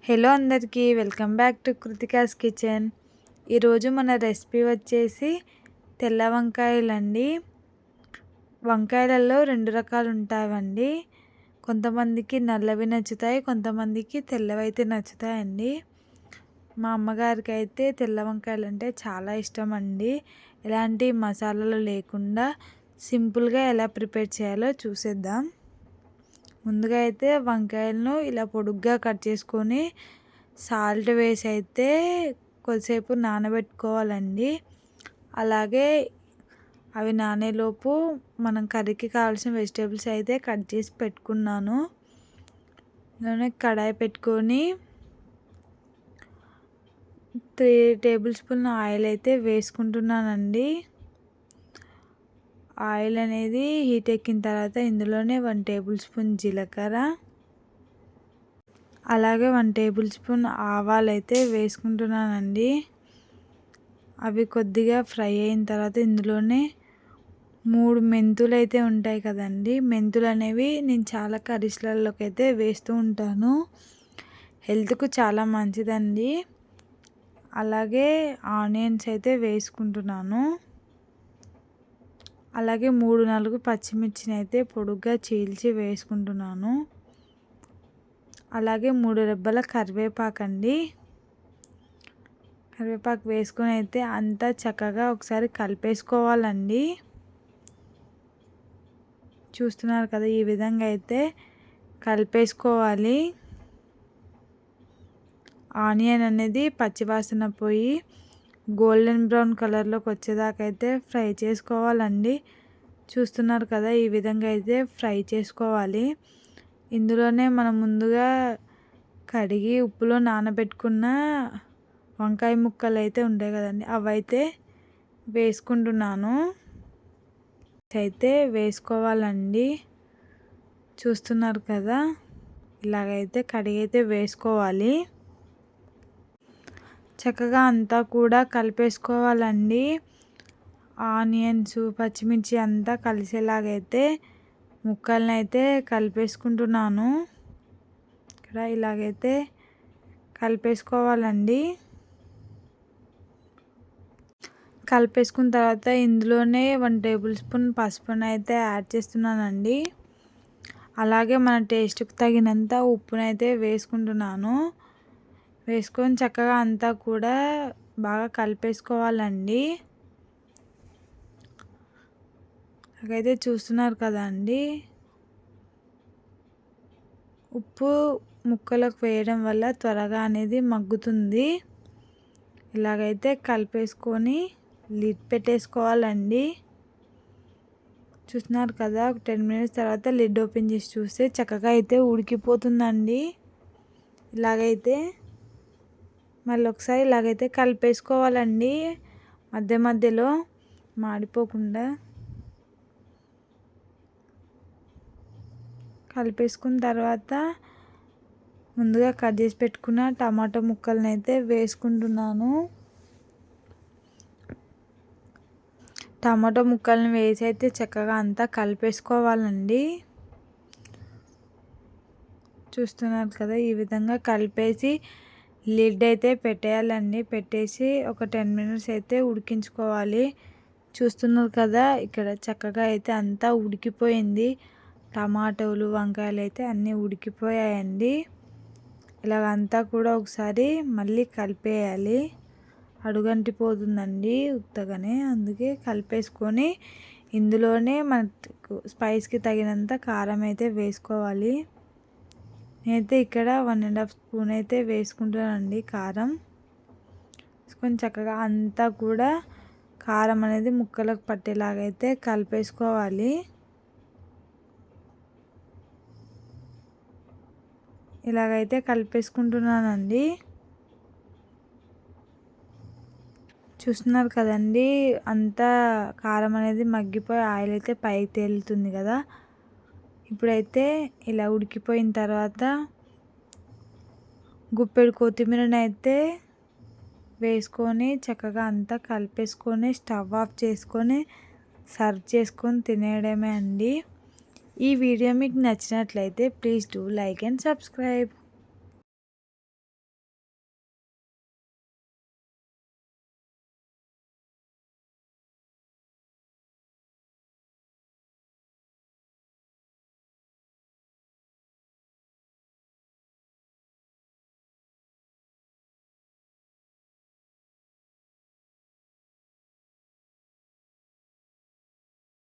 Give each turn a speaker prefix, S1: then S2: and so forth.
S1: Hello అందరికీ welcome back to Kritika's kitchen. ఈరోజు మన రెసిపీ వచ్చేసి తెల్ల వంకాయలండి. వంకాయలలో 2 రకాలు ఉంటాయండి. కొంతమందికి నల్లవి నచ్చుతాయి, కొంతమందికి తెల్లవైతే నచ్చుతాయండి. మా అమ్మగారికి అయితే తెల్ల వంకాయలు అంటే చాలా ఇష్టం అండి. ఎలాంటి మసాలాలు లేకుండా సింపుల్గా ఎలా ప్రిపేర్ చేయాలో చూసేద్దాం. ముందుగా అయితే వంకాయలను ఇలా పొడుగ్గా కట్ చేసుకొని సాల్ట్ వేసి అయితే కొద్దిసేపు నానబెట్టుకోవాలండి. అలాగే అవి నానేలోపు మనం కర్రీకి కావాల్సిన వెజిటేబుల్స్ అయితే కట్ చేసి పెట్టుకున్నాను. నేను కడాయి పెట్టుకొని 3 టేబుల్ స్పూన్ ఆయిల్ అయితే వేసుకుంటున్నానండి. ఆయిల్ అనేది హీట్ ఎక్కిన తర్వాత ఇందులోనే 1 టేబుల్ స్పూన్ జీలకర్ర, అలాగే 1 టేబుల్ స్పూన్ ఆవాలు అయితే వేసుకుంటున్నానండి. అవి కొద్దిగా ఫ్రై అయిన తర్వాత ఇందులోనే 3 మెంతులు అయితే ఉంటాయి కదండి. మెంతులు అనేవి నేను చాలా కర్రీస్లలోకి అయితే వేస్తూ ఉంటాను. హెల్త్కు చాలా మంచిదండి. అలాగే ఆనియన్స్ అయితే వేసుకుంటున్నాను. అలాగే 3-4 పచ్చిమిర్చిని అయితే పొడుగ్గా చీల్చి వేసుకుంటున్నాను. అలాగే 3 రెబ్బల కరివేపాకండి. కరివేపాకు వేసుకొని అయితే అంతా చక్కగా ఒకసారి కలిపేసుకోవాలండి. చూస్తున్నారు కదా, ఈ విధంగా అయితే కలిపేసుకోవాలి. ఆనియన్ అనేది పచ్చివాసన పోయి గోల్డెన్ బ్రౌన్ కలర్లోకి వచ్చేదాకా అయితే ఫ్రై చేసుకోవాలండి. చూస్తున్నారు కదా, ఈ విధంగా అయితే ఫ్రై చేసుకోవాలి. ఇందులోనే మనం ముందుగా కడిగి ఉప్పులో నానబెట్టుకున్న వంకాయ ముక్కలు అయితే ఉంటాయి కదండి, అవైతే వేసుకుంటున్నాను. అయితే వేసుకోవాలండి. చూస్తున్నారు కదా, ఇలాగైతే కడిగి అయితే వేసుకోవాలి. చక్కగా అంతా కూడా కలిపేసుకోవాలండి. ఆనియన్స్, పచ్చిమిర్చి అంతా కలిసేలాగైతే ముక్కల్ని అయితే కలిపేసుకుంటున్నాను. ఇక్కడ ఇలాగైతే కలిపేసుకోవాలండి. కలిపేసుకున్న తర్వాత ఇందులోనే 1 టేబుల్ స్పూన్ పసుపును అయితే యాడ్ చేస్తున్నానండి. అలాగే మన టేస్ట్కి తగినంత ఉప్పునైతే వేసుకుంటున్నాను. వేసుకొని చక్కగా అంతా కూడా బాగా కలిపేసుకోవాలండి. అలాగైతే చూస్తున్నారు కదండి, ఉప్పు ముక్కలకు వేయడం వల్ల త్వరగా అనేది మగ్గుతుంది. ఇలాగైతే కలిపేసుకొని లిడ్ పెట్టేసుకోవాలండి. చూస్తున్నారు కదా, 10 మినిట్స్ తర్వాత లిడ్ ఓపెన్ చేసి చూస్తే చక్కగా అయితే ఉడికిపోతుందండి. ఇలాగైతే మళ్ళీ ఒకసారి ఇలాగైతే కలిపేసుకోవాలండి, మధ్య మధ్యలో మాడిపోకుండా. కలిపేసుకున్న తర్వాత ముందుగా కట్ చేసి పెట్టుకున్న టమాటో ముక్కలను అయితే వేసుకుంటున్నాను. టమాటో ముక్కలను వేసి అయితే చక్కగా అంతా కలిపేసుకోవాలండి. చూస్తున్నారు కదా, ఈ విధంగా కలిపేసి లిడ్ అయితే పెట్టేయాలండి. పెట్టేసి ఒక 10 మినిట్స్ అయితే ఉడికించుకోవాలి. చూస్తున్నారు కదా, ఇక్కడ చక్కగా అయితే అంతా ఉడికిపోయింది. టమాటోలు, వంకాయలు అయితే అన్నీ ఉడికిపోయాయండి. ఇలాగంతా కూడా ఒకసారి మళ్ళీ కలిపేయాలి. అడుగంటిపోతుందండి ఉత్తగానే, అందుకే కలిపేసుకొని ఇందులోనే మనకు స్పైస్కి తగినంత కారం అయితే వేసుకోవాలి. నేనైతే ఇక్కడ 1.5 స్పూన్ అయితే వేసుకుంటానండి కారం. వేసుకొని చక్కగా అంతా కూడా కారం అనేది ముక్కలకు పట్టేలాగైతే కలిపేసుకోవాలి. ఇలాగైతే కలిపేసుకుంటున్నానండి. చూస్తున్నారు కదండి, అంతా కారం అనేది మగ్గిపోయి ఆయిల్ అయితే పైకి తేలుతుంది కదా. ఇప్పుడైతే ఇలా ఉడికిపోయిన తర్వాత గుప్పెడు కొత్తిమీరని అయితే వేసుకొని చక్కగా అంతా కలిపేసుకొని స్టవ్ ఆఫ్ చేసుకొని సర్వ్ చేసుకొని తినేయడమే అండి. ఈ వీడియో మీకు నచ్చినట్లయితే please do like and subscribe.